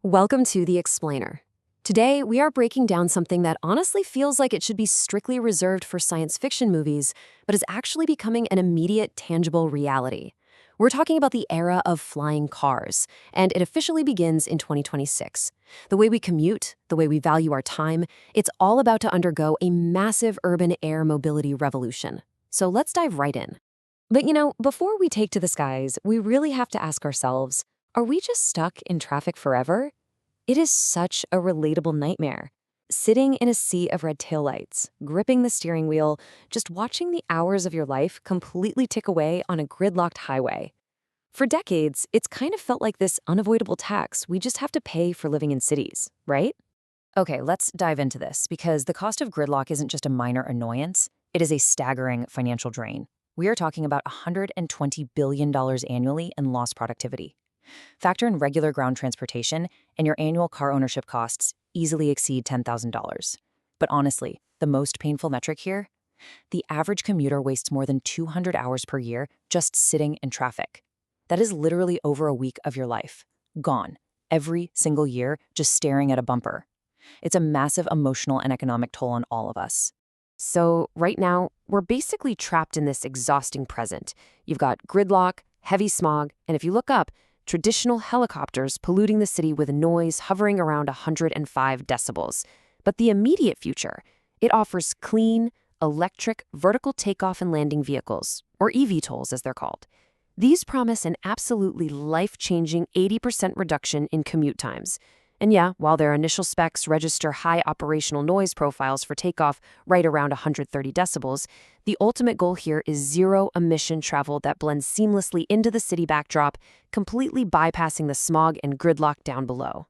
Welcome to The Explainer. Today, we are breaking down something that honestly feels like it should be strictly reserved for science fiction movies, but is actually becoming an immediate, tangible reality. We're talking about the era of flying cars, and it officially begins in 2026. The way we commute, the way we value our time, it's all about to undergo a massive urban air mobility revolution. So let's dive right in. But before we take to the skies, we really have to ask ourselves, are we just stuck in traffic forever? It is such a relatable nightmare. Sitting in a sea of red taillights, gripping the steering wheel, just watching the hours of your life completely tick away on a gridlocked highway. For decades, it's kind of felt like this unavoidable tax we just have to pay for living in cities, right? Okay, let's dive into this because the cost of gridlock isn't just a minor annoyance, it is a staggering financial drain. We are talking about $120 billion annually in lost productivity. Factor in regular ground transportation, and your annual car ownership costs easily exceed $10,000. But honestly, the most painful metric here? The average commuter wastes more than 200 hours per year just sitting in traffic. That is literally over a week of your life. Gone. Every single year, just staring at a bumper. It's a massive emotional and economic toll on all of us. So right now, we're basically trapped in this exhausting present. You've got gridlock, heavy smog, and if you look up, traditional helicopters polluting the city with noise hovering around 105 decibels. But the immediate future, it offers clean, electric, vertical takeoff and landing vehicles, or eVTOLs as they're called. These promise an absolutely life-changing 80% reduction in commute times. And yeah, while their initial specs register high operational noise profiles for takeoff right around 130 decibels, the ultimate goal here is zero-emission travel that blends seamlessly into the city backdrop, completely bypassing the smog and gridlock down below.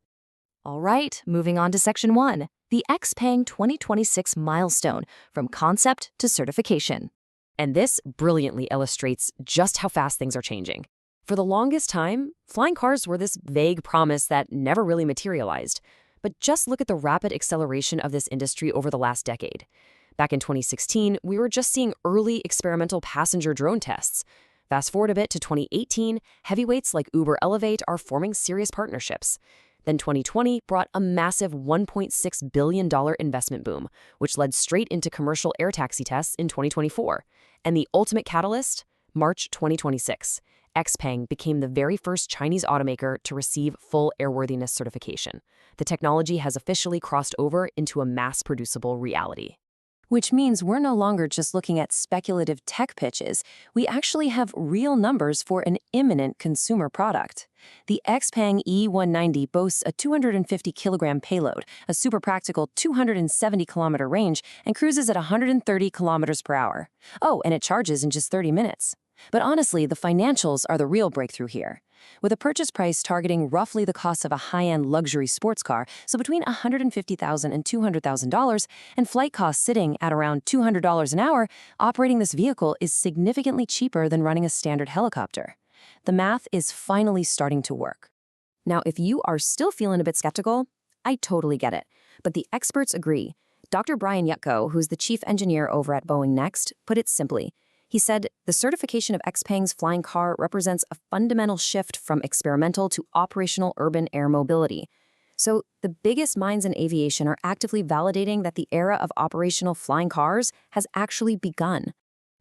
All right, moving on to Section 1, the XPeng 2026 milestone from concept to certification. And this brilliantly illustrates just how fast things are changing. For the longest time, flying cars were this vague promise that never really materialized. But just look at the rapid acceleration of this industry over the last decade. Back in 2016, we were just seeing early experimental passenger drone tests. Fast forward a bit to 2018, heavyweights like Uber Elevate are forming serious partnerships. Then 2020 brought a massive $1.6 billion investment boom, which led straight into commercial air taxi tests in 2024. And the ultimate catalyst? March 2026. XPeng became the very first Chinese automaker to receive full airworthiness certification. The technology has officially crossed over into a mass-producible reality. Which means we're no longer just looking at speculative tech pitches. We actually have real numbers for an imminent consumer product. The XPeng E190 boasts a 250-kilogram payload, a super practical 270-kilometer range, and cruises at 130 kilometers per hour. Oh, and it charges in just 30 minutes. But honestly, the financials are the real breakthrough here. With a purchase price targeting roughly the cost of a high-end luxury sports car, so between $150,000 and $200,000, and flight costs sitting at around $200 an hour, operating this vehicle is significantly cheaper than running a standard helicopter. The math is finally starting to work. Now, if you are still feeling a bit skeptical, I totally get it. But the experts agree. Dr. Brian Yutko, who's the chief engineer over at Boeing Next, put it simply. He said, the certification of XPeng's flying car represents a fundamental shift from experimental to operational urban air mobility. So the biggest minds in aviation are actively validating that the era of operational flying cars has actually begun.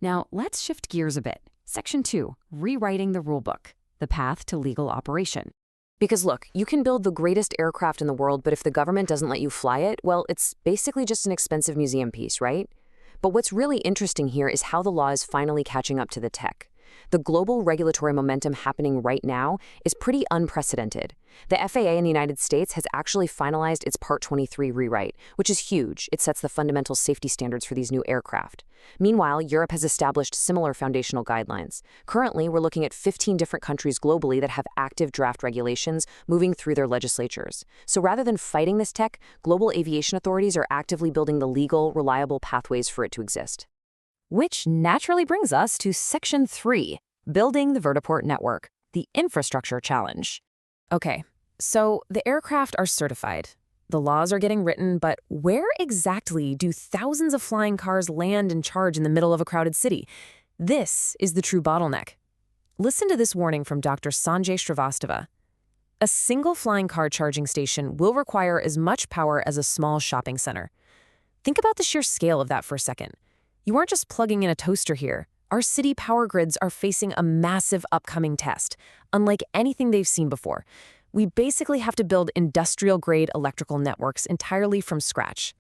Now, let's shift gears a bit. Section 2, rewriting the rulebook, the path to legal operation. Because look, you can build the greatest aircraft in the world, but if the government doesn't let you fly it, well, it's basically just an expensive museum piece, right? But what's really interesting here is how the law is finally catching up to the tech. The global regulatory momentum happening right now is pretty unprecedented. The FAA in the United States has actually finalized its Part 23 rewrite, which is huge. It sets the fundamental safety standards for these new aircraft. Meanwhile, Europe has established similar foundational guidelines. Currently, we're looking at 15 different countries globally that have active draft regulations moving through their legislatures. So rather than fighting this tech, global aviation authorities are actively building the legal, reliable pathways for it to exist. Which naturally brings us to Section 3, building the vertiport network, the infrastructure challenge. Okay, so the aircraft are certified. The laws are getting written, but where exactly do thousands of flying cars land and charge in the middle of a crowded city? This is the true bottleneck. Listen to this warning from Dr. Sanjay Srivastava. A single flying car charging station will require as much power as a small shopping center. Think about the sheer scale of that for a second. You aren't just plugging in a toaster here. Our city power grids are facing a massive upcoming test, unlike anything they've seen before. We basically have to build industrial-grade electrical networks entirely from scratch.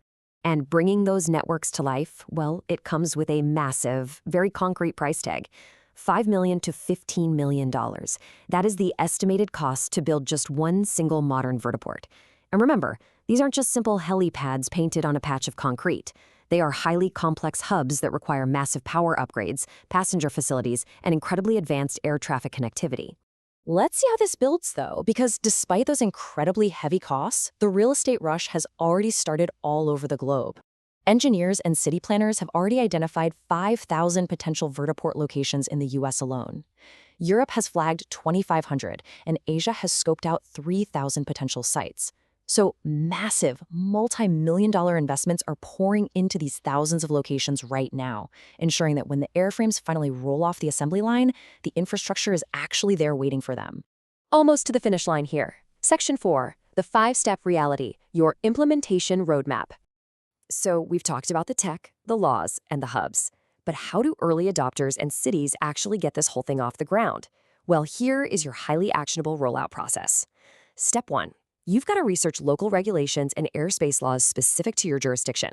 And bringing those networks to life, well, it comes with a massive, very concrete price tag. $5 million to $15 million. That is the estimated cost to build just one single modern vertiport. And remember, these aren't just simple helipads painted on a patch of concrete. They are highly complex hubs that require massive power upgrades, passenger facilities, and incredibly advanced air traffic connectivity. Let's see how this builds, though, because despite those incredibly heavy costs, the real estate rush has already started all over the globe. Engineers and city planners have already identified 5,000 potential vertiport locations in the U.S. alone. Europe has flagged 2,500, and Asia has scoped out 3,000 potential sites. So massive, multi-million-dollar investments are pouring into these thousands of locations right now, ensuring that when the airframes finally roll off the assembly line, the infrastructure is actually there waiting for them. Almost to the finish line here. Section 4, the 5-step reality, your implementation roadmap. So we've talked about the tech, the laws, and the hubs. But how do early adopters and cities actually get this whole thing off the ground? Well, here is your highly actionable rollout process. Step 1. You've got to research local regulations and airspace laws specific to your jurisdiction.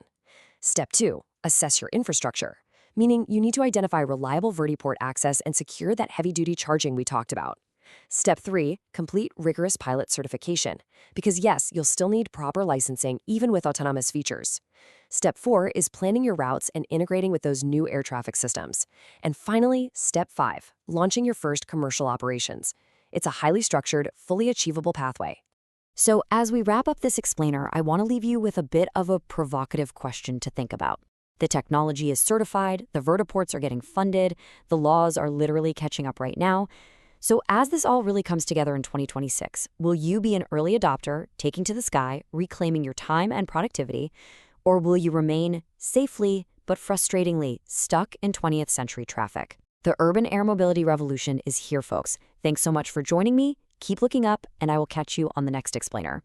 Step 2. Assess your infrastructure, meaning you need to identify reliable vertiport access and secure that heavy-duty charging we talked about. Step 3. Complete rigorous pilot certification, because yes, you'll still need proper licensing even with autonomous features. Step 4 is planning your routes and integrating with those new air traffic systems. And finally, Step 5, launching your first commercial operations. It's a highly structured, fully achievable pathway. So as we wrap up this explainer, I want to leave you with a bit of a provocative question to think about. The technology is certified, the vertiports are getting funded, the laws are literally catching up right now. So as this all really comes together in 2026, will you be an early adopter, taking to the sky, reclaiming your time and productivity, or will you remain safely but frustratingly stuck in 20th century traffic? The urban air mobility revolution is here, folks. Thanks so much for joining me. Keep looking up, and I will catch you on the next explainer.